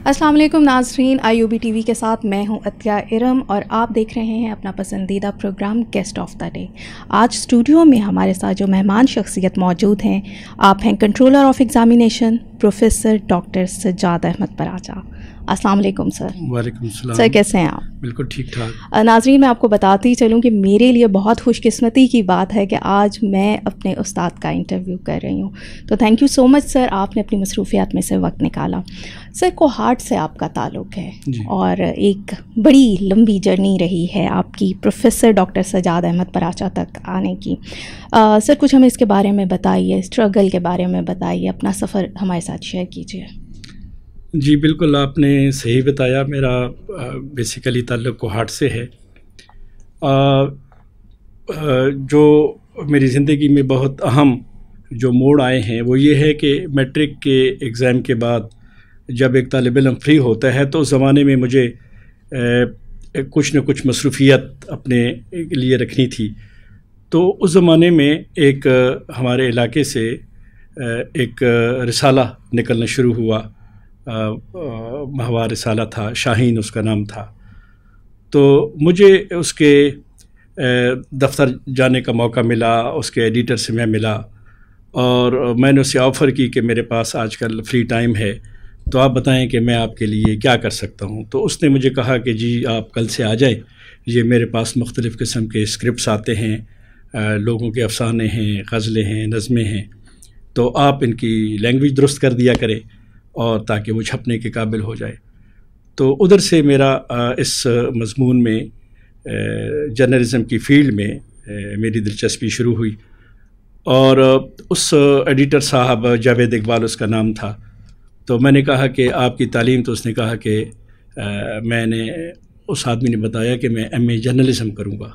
السلام علیکم ناظرین، IUB TV کے ساتھ میں ہوں عطیہ ارم اور آپ دیکھ رہے ہیں اپنا پسندیدہ programme guest of the day. آج اسٹوڈیو میں ہمارے ساتھ جو مہمان شخصیت موجود ہیں، آپ ہیں controller of examination professor doctor Sajjad Ahmad Paracha. السلام علیکم سر۔ وعلیکم السلام سر، کیسے ہیں آپ؟ بالکل ٹھیک ٹھاک۔ ناظرین، میں آپ کو بتاتی چلوں کہ میرے لیے بہت خوش قسمتی کی بات ہے کہ آج میں اپنے استاد کا انٹرویو کر رہی ہوں، تو تھینک یو سو مچ سر، آپ نے اپنی مصروفیات میں سے وقت نکالا۔ سر، کوہاٹ سے آپ کا تعلق ہے اور ایک بڑی لمبی جرنی رہی ہے آپ کی پروفیسر ڈاکٹر سجاد احمد پراچا تک آنے کی۔ سر، کچھ ہمیں اس کے بارے میں بتائیے، اسٹرگل کے بارے میں بتائیے، اپنا سفر ہمارے ساتھ شیئر کیجیے۔ جی بالکل، آپ نے صحیح بتایا، میرا بیسیکلی تعلق کوہاٹ سے ہے۔ جو میری زندگی میں بہت اہم جو موڑ آئے ہیں وہ یہ ہے کہ میٹرک کے ایگزام کے بعد جب ایک طالب علم فری ہوتا ہے تو اس زمانے میں مجھے کچھ نہ کچھ مصروفیت اپنے لیے رکھنی تھی۔ تو اس زمانے میں ایک ہمارے علاقے سے ایک رسالہ نکلنا شروع ہوا، ماہوار رسالہ تھا، شاہین اس کا نام تھا۔ تو مجھے اس کے دفتر جانے کا موقع ملا، اس کے ایڈیٹر سے میں ملا اور میں نے اسے آفر کی کہ میرے پاس آج کل فری ٹائم ہے، تو آپ بتائیں کہ میں آپ کے لیے کیا کر سکتا ہوں۔ تو اس نے مجھے کہا کہ جی آپ کل سے آ جائیں، یہ میرے پاس مختلف قسم کے اسکرپٹس آتے ہیں، لوگوں کے افسانے ہیں، غزلیں ہیں، نظمیں ہیں، تو آپ ان کی لینگویج درست کر دیا کریں اور تاکہ وہ چھپنے کے قابل ہو جائے۔ تو ادھر سے میرا اس مضمون میں جرنلزم کی فیلڈ میں میری دلچسپی شروع ہوئی، اور اس ایڈیٹر صاحب جاوید اقبال اس کا نام تھا، تو میں نے کہا کہ آپ کی تعلیم، تو اس نے کہا کہ میں نے اس آدمی نے بتایا کہ میں MA جرنلزم کروں گا۔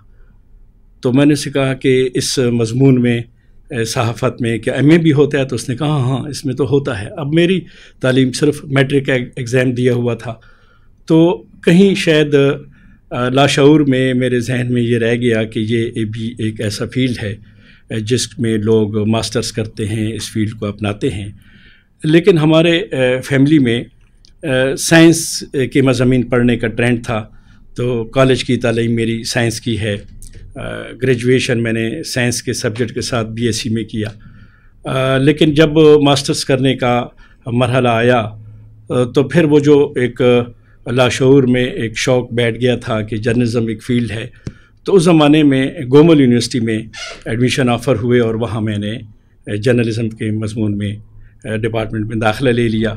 تو میں نے اسے کہا کہ اس مضمون میں صحافت میں کیا MA بھی ہوتا ہے؟ تو اس نے کہا ہاں اس میں تو ہوتا ہے۔ اب میری تعلیم صرف میٹرک کا ایگزام دیا ہوا تھا، تو کہیں شاید لاشعور میں میرے ذہن میں یہ رہ گیا کہ یہ بھی ایک ایسا فیلڈ ہے جس میں لوگ ماسٹرز کرتے ہیں، اس فیلڈ کو اپناتے ہیں۔ لیکن ہمارے فیملی میں سائنس کے مضامین پڑھنے کا ٹرینڈ تھا، تو کالج کی تعلیم میری سائنس کی ہے، گریجویشن میں نے سائنس کے سبجیکٹ کے ساتھ BSc میں کیا۔ لیکن جب ماسٹرز کرنے کا مرحلہ آیا تو پھر وہ جو ایک لاشعور میں ایک شوق بیٹھ گیا تھا کہ جرنلزم ایک فیلڈ ہے، تو اس زمانے میں گومل یونیورسٹی میں ایڈمیشن آفر ہوئے اور وہاں میں نے جرنلزم کے مضمون میں ڈپارٹمنٹ میں داخلہ لے لیا۔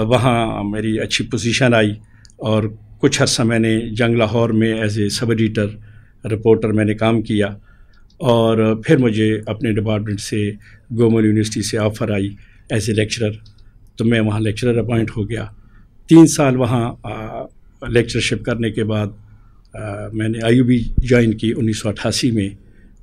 وہاں میری اچھی پوزیشن آئی اور کچھ عرصہ میں نے جنگ لاہور میں as a sub editor reporter میں نے کام کیا، اور پھر مجھے اپنے ڈپارٹمنٹ سے گومل یونیورسٹی سے offer I as a lecturer, تو میں وہاں لیکچرر اپوائنٹ ہو گیا۔ 3 سال وہاں لیکچرشپ کرنے کے بعد میں نے IUB جوائن کی 1988 میں،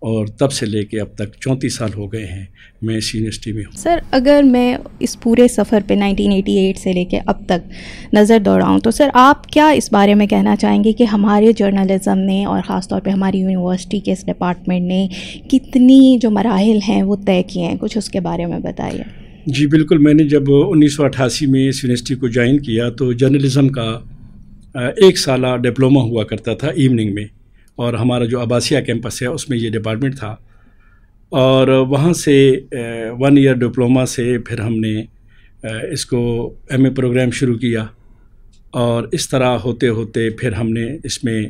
اور تب سے لے کے اب تک 34 سال ہو گئے ہیں میں اس یونیورسٹی میں ہوں۔ سر، اگر میں اس پورے سفر پہ 1988 سے لے کے اب تک نظر دوڑاؤں تو سر آپ کیا اس بارے میں کہنا چاہیں گے کہ ہمارے جرنلزم نے اور خاص طور پہ ہماری یونیورسٹی کے اس ڈپارٹمنٹ نے کتنی جو مراحل ہیں وہ طے کیے ہیں؟ کچھ اس کے بارے میں بتائیے۔ جی بالکل، میں نے جب 1988 میں اس یونیورسٹی کو جوائن کیا تو جرنلزم کا 1 سالہ ڈپلومہ ہوا کرتا تھا ایوننگ میں، اور ہمارا جو عباسیہ کیمپس ہے اس میں یہ ڈپارٹمنٹ تھا، اور وہاں سے 1 ایئر ڈپلومہ سے پھر ہم نے اس کو MA پروگرام شروع کیا، اور اس طرح ہوتے ہوتے پھر ہم نے اس میں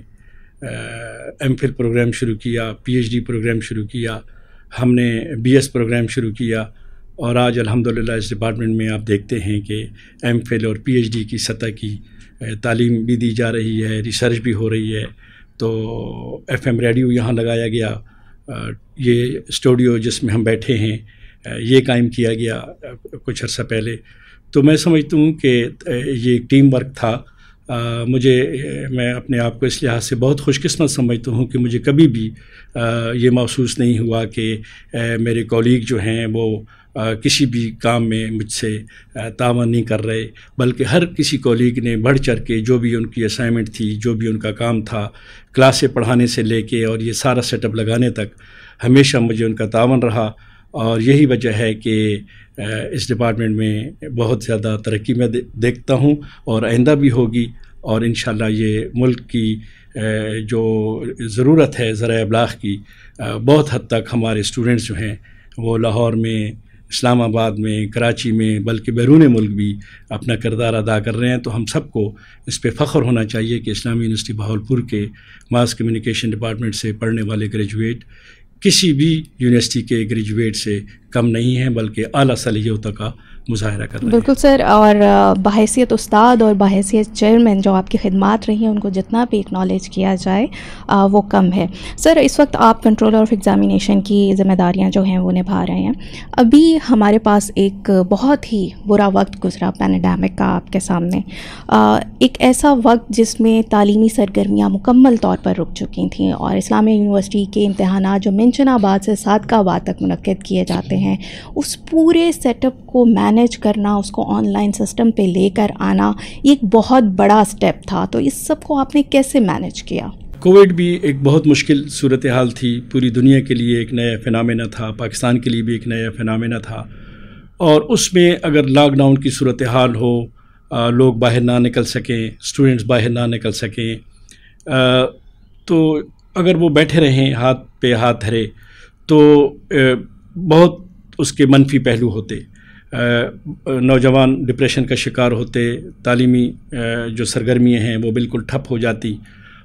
MPhil پروگرام شروع کیا، PhD پروگرام شروع کیا، ہم نے BS پروگرام شروع کیا، اور آج الحمدللہ اس ڈپارٹمنٹ میں آپ دیکھتے ہیں کہ MPhil اور PhD کی سطح کی تعلیم بھی دی جا رہی ہے، ریسرچ بھی ہو رہی ہے۔ تو FM ریڈیو یہاں لگایا گیا، یہ اسٹوڈیو جس میں ہم بیٹھے ہیں یہ قائم کیا گیا کچھ عرصہ پہلے۔ تو میں سمجھتا ہوں کہ یہ ایک ٹیم ورک تھا۔ میں اپنے آپ کو اس لحاظ سے بہت خوش قسمت سمجھتا ہوں کہ مجھے کبھی بھی یہ محسوس نہیں ہوا کہ میرے کولیگ جو ہیں وہ کسی بھی کام میں مجھ سے تعاون نہیں کر رہے، بلکہ ہر کسی کولیگ نے بڑھ چڑھ کے جو بھی ان کی اسائنمنٹ تھی، جو بھی ان کا کام تھا، کلاسیں پڑھانے سے لے کے اور یہ سارا سیٹ اپ لگانے تک ہمیشہ مجھے ان کا تعاون رہا، اور یہی وجہ ہے کہ اس ڈپارٹمنٹ میں بہت زیادہ ترقی میں دیکھتا ہوں اور آئندہ بھی ہوگی، اور انشاءاللہ یہ ملک کی جو ضرورت ہے ذرائع ابلاغ کی، بہت حد تک ہمارے اسٹوڈنٹس جو ہیں وہ لاہور میں، اسلام آباد میں، کراچی میں، بلکہ بیرون ملک بھی اپنا کردار ادا کر رہے ہیں. تو ہم سب کو اس پہ فخر ہونا چاہیے کہ اسلامی یونیورسٹی بہاولپور کے ماس کمیونیکیشن ڈپارٹمنٹ سے پڑھنے والے گریجویٹ کسی بھی یونیورسٹی کے گریجویٹ سے کم نہیں ہیں، بلکہ اعلیٰ صلاحیتوں کا مظاہرہ کر رہے ہیں. بالکل سر، اور بحیثیت استاد اور بحیثیت چیئرمین جو آپ کی خدمات رہی ہیں ان کو جتنا بھی اکنالج کیا جائے وہ کم ہے. سر اس وقت آپ کنٹرولر آف ایگزامینیشن کی ذمہ داریاں جو ہیں وہ نبھا رہے ہیں. ابھی ہمارے پاس ایک بہت ہی برا وقت گزرا پینیڈیمک کا آپ کے سامنے، ایک ایسا وقت جس میں تعلیمی سرگرمیاں مکمل طور پر رک چکی تھیں، اور اسلامیہ یونیورسٹی کے امتحانات جو منچن آباد سے صادقہ آباد تک منعقد کیے جاتے ہیں، اس پورے سیٹ اپ کو مینیج کرنا، اس کو آن لائن سسٹم پہ لے کر آنا، یہ ایک بہت بڑا سٹیپ تھا. تو اس سب کو آپ نے کیسے مینیج کیا؟ کووڈ بھی ایک بہت مشکل صورتحال تھی، پوری دنیا کے لیے ایک نیا فینامینہ تھا، پاکستان کے لیے بھی ایک نیا فینامینہ تھا. اور اس میں اگر لاک ڈاؤن کی صورتحال ہو، لوگ باہر نہ نکل سکیں، اسٹوڈنٹس باہر نہ نکل سکیں، تو اگر وہ بیٹھے رہیں ہاتھ پہ ہاتھ دھرے تو بہت اس کے منفی پہلو ہوتے. نوجوان ڈپریشن کا شکار ہوتے، تعلیمی جو سرگرمیاں ہیں وہ بالکل ٹھپ ہو جاتی،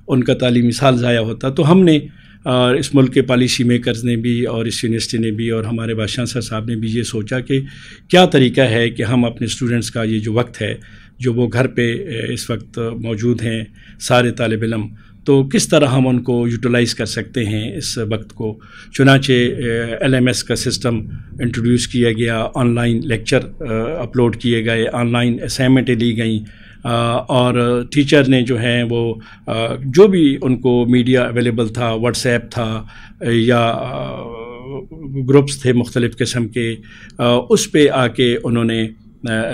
ان کا تعلیمی سال ضائع ہوتا. تو ہم نے اس ملک کے پالیسی میکرز نے بھی اور اس یونیورسٹی نے بھی اور ہمارے وائس چانسلر صاحب نے بھی یہ سوچا کہ کیا طریقہ ہے کہ ہم اپنے اسٹوڈنٹس کا یہ جو وقت ہے، جو وہ گھر پہ اس وقت موجود ہیں سارے طالب علم، تو کس طرح ہم ان کو یوٹیلائز کر سکتے ہیں اس وقت کو. چنانچہ LMS کا سسٹم انٹروڈیوس کیا گیا، آن لائن لیکچر اپلوڈ کیے گئے، آن لائن اسائنمنٹیں لی گئیں، اور ٹیچر نے جو ہیں وہ جو بھی ان کو میڈیا اویلیبل تھا، واٹس ایپ تھا یا گروپس تھے مختلف قسم کے، اس پہ آ کے انہوں نے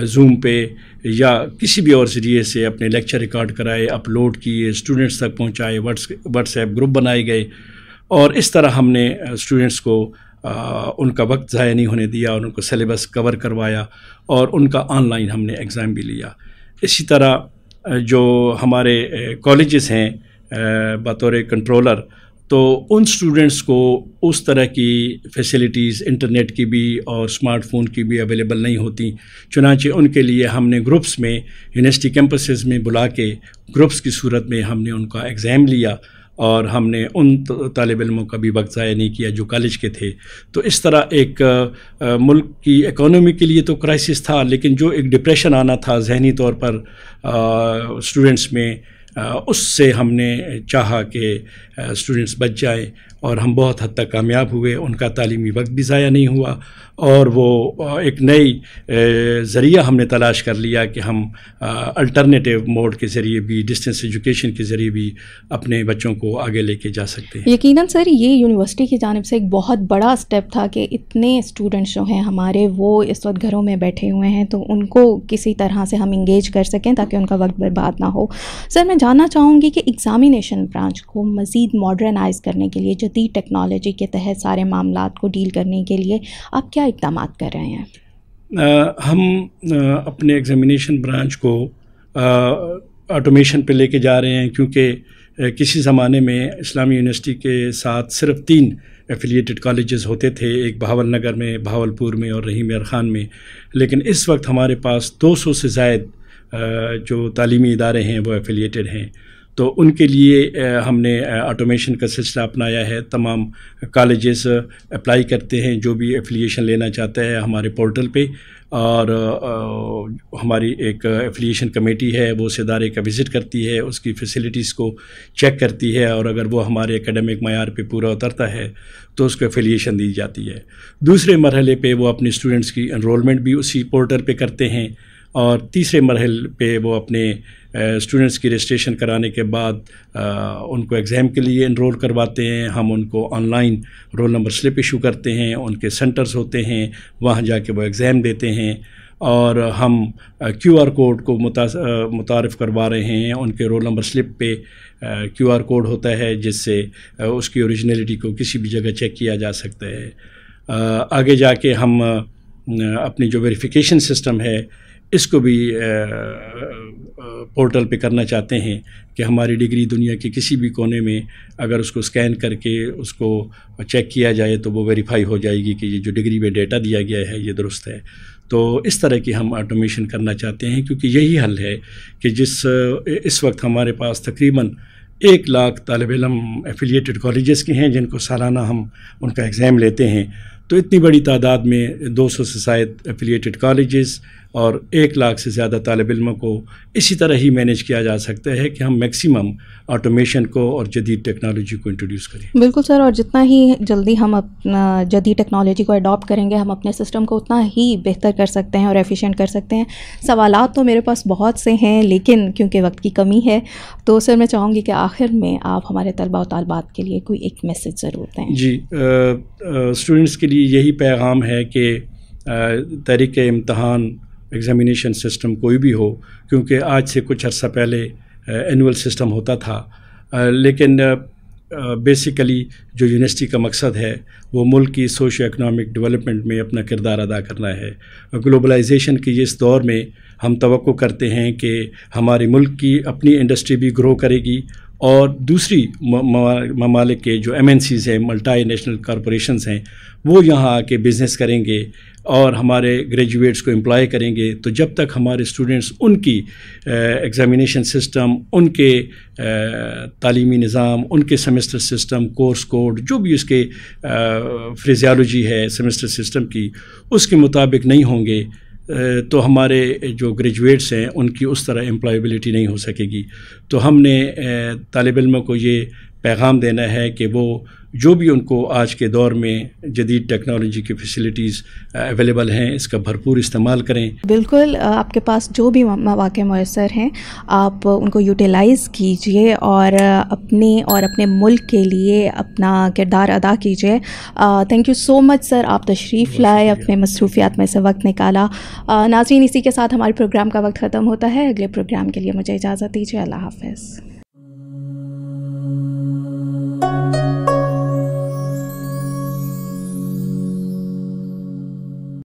زوم پہ یا کسی بھی اور ذریعے سے اپنے لیکچر ریکارڈ کرائے، اپلوڈ کیے، اسٹوڈنٹس تک پہنچائے، واٹس ایپ گروپ بنائے گئے. اور اس طرح ہم نے اسٹوڈنٹس کو ان کا وقت ضائع نہیں ہونے دیا، اور ان کو سلیبس کور کروایا، اور ان کا آن لائن ہم نے ایگزام بھی لیا. اسی طرح جو ہمارے کالجز ہیں بطور کنٹرولر، تو ان اسٹوڈنٹس کو اس طرح کی فیسلٹیز انٹرنیٹ کی بھی اور اسمارٹ فون کی بھی اویلیبل نہیں ہوتی. چنانچہ ان کے لیے ہم نے گروپس میں یونیورسٹی کیمپسز میں بلا کے گروپس کی صورت میں ہم نے ان کا ایگزام لیا، اور ہم نے ان طالب علموں کا بھی وقت ضائع نہیں کیا جو کالج کے تھے. تو اس طرح ایک ملک کی اکانومی کے لیے تو کرائسس تھا، لیکن جو ایک ڈپریشن آنا تھا ذہنی طور پر اسٹوڈنٹس میں، اس سے ہم نے چاہا کہ اسٹوڈنٹس بچ جائیں، اور ہم بہت حد تک کامیاب ہوئے. ان کا تعلیمی وقت بھی ضائع نہیں ہوا، اور وہ ایک نئی ذریعہ ہم نے تلاش کر لیا کہ ہم الٹرنیٹیو موڈ کے ذریعے بھی، ڈسٹینس ایجوکیشن کے ذریعے بھی اپنے بچوں کو آگے لے کے جا سکتے ہیں. یقیناً سر، یہ یونیورسٹی کی جانب سے ایک بہت بڑا سٹیپ تھا کہ اتنے اسٹوڈنٹس جو ہیں ہمارے وہ اس وقت گھروں میں بیٹھے ہوئے ہیں، تو ان کو کسی طرح سے ہم انگیج کر سکیں تاکہ ان کا وقت برباد نہ ہو. سر میں جاننا چاہوں گی کہ ایگزامینیشن برانچ کو مزید ماڈرنائز کرنے کے لیے، جدید ٹیکنالوجی کے تحت سارے معاملات کو ڈیل کرنے کے لیے آپ کیا اقدامات کر رہے ہیں؟ ہم اپنے ایگزامینیشن برانچ کو آٹومیشن پہ لے کے جا رہے ہیں، کیونکہ کسی زمانے میں اسلامی یونیورسٹی کے ساتھ صرف 3 ایفیلیٹڈ کالجز ہوتے تھے، ایک بہاول نگر میں، بہاولپور میں اور رحیم یار خان میں. لیکن اس وقت ہمارے پاس 200 سے زائد جو تعلیمی ادارے ہیں وہ ایفیلیٹڈ ہیں. تو ان کے لیے ہم نے آٹومیشن کا سلسلہ اپنایا ہے. تمام کالجز اپلائی کرتے ہیں جو بھی ایفیلیشن لینا چاہتا ہے ہمارے پورٹل پہ، اور ہماری ایک ایفیلیشن کمیٹی ہے، وہ اس ادارے کا وزٹ کرتی ہے، اس کی فیسلٹیز کو چیک کرتی ہے، اور اگر وہ ہمارے اکیڈمک معیار پہ پورا اترتا ہے تو اس کو ایفیلیشن دی جاتی ہے. دوسرے مرحلے پہ وہ اپنے اسٹوڈنٹس کی انرولمنٹ بھی اسی پورٹل پہ کرتے ہیں، اور تیسرے مرحلے پہ وہ اپنے اسٹوڈنٹس کی رجسٹریشن کرانے کے بعد ان کو ایگزام کے لیے انرول کرواتے ہیں. ہم ان کو on line roll number slip issue کرتے ہیں، ان کے سینٹرز ہوتے ہیں، وہاں جا کے وہ ایگزام دیتے ہیں، اور ہم QR کوڈ کو متعارف کروا رہے ہیں. ان کے رول نمبر سلپ پہ QR کوڈ ہوتا ہے جس سے اس کی اوریجنلٹی کو کسی بھی جگہ چیک کیا جا سکتا ہے. آگے جا کے ہم اپنی جو ویریفیکیشن سسٹم ہے اس کو بھی پورٹل پہ کرنا چاہتے ہیں کہ ہماری ڈگری دنیا کے کسی بھی کونے میں اگر اس کو اسکین کر کے اس کو چیک کیا جائے تو وہ ویریفائی ہو جائے گی کہ یہ جو ڈگری میں ڈیٹا دیا گیا ہے یہ درست ہے. تو اس طرح کی ہم آٹومیشن کرنا چاہتے ہیں کیونکہ یہی حل ہے کہ اس وقت ہمارے پاس تقریباً 1 لاکھ طالب علم ایفیلیٹڈ کالجز کے ہیں جن کو سالانہ ہم ان کا ایگزام لیتے ہیں. تو اتنی بڑی تعداد میں 200 سے زائد ایفیلیٹڈ کالجز اور 1 لاکھ سے زیادہ طالب علموں کو اسی طرح ہی مینیج کیا جا سکتا ہے کہ ہم میکسیمم آٹومیشن کو اور جدید ٹیکنالوجی کو انٹروڈیوس کریں. بالکل سر, اور جتنا ہی جلدی ہم اپنا جدید ٹیکنالوجی کو اڈاپٹ کریں گے ہم اپنے سسٹم کو اتنا ہی بہتر کر سکتے ہیں اور ایفیشینٹ کر سکتے ہیں. سوالات تو میرے پاس بہت سے ہیں لیکن کیونکہ وقت کی کمی ہے تو سر میں چاہوں گی کہ آخر میں آپ ہمارے طلباء و طالبات کے لیے کوئی ایک میسج ضرور دیں. جی, اسٹوڈنٹس کے لیے یہی پیغام ہے کہ تحریک امتحان ایگزامینیشن سسٹم کوئی بھی ہو, کیونکہ آج سے کچھ عرصہ پہلے اینول سسٹم ہوتا تھا, لیکن بیسیکلی جو یونیورسٹی کا مقصد ہے وہ ملک کی سوشو اکنامک ڈیولپمنٹ میں اپنا کردار ادا کرنا ہے. گلوبلائزیشن کے اس دور میں ہم توقع کرتے ہیں کہ ہمارے ملک کی اپنی انڈسٹری بھی گرو کرے گی اور دوسری ممالک کے جو MNCs ہیں, ملٹی نیشنل کارپوریشنز ہیں, وہ یہاں آ کے بزنس کریں گے اور ہمارے گریجویٹس کو امپلائی کریں گے. تو جب تک ہمارے اسٹوڈنٹس ان کی ایگزامینیشن سسٹم, ان کے تعلیمی نظام, ان کے سیمسٹر سسٹم, کورس کوڈ, جو بھی اس کے فریزیالوجی ہے سیمسٹر سسٹم کی, اس کے مطابق نہیں ہوں گے تو ہمارے جو گریجویٹس ہیں ان کی اس طرح امپلائیبلٹی نہیں ہو سکے گی. تو ہم نے طالب علموں کو یہ پیغام دینا ہے کہ وہ جو بھی ان کو آج کے دور میں جدید ٹیکنالوجی کی فیسلٹیز اویلیبل ہیں اس کا بھرپور استعمال کریں. بالکل, آپ کے پاس جو بھی مواقع میسر ہیں آپ ان کو یوٹیلائز کیجئے اور اپنے ملک کے لیے اپنا کردار ادا کیجئے. تھینک یو سو مچ سر, آپ تشریف لائے, اپنے مصروفیات میں سے وقت نکالا. ناظرین, اسی کے ساتھ ہمارے پروگرام کا وقت ختم ہوتا ہے. اگلے پروگرام کے لیے مجھے اجازت دیجیے. اللہ حافظ.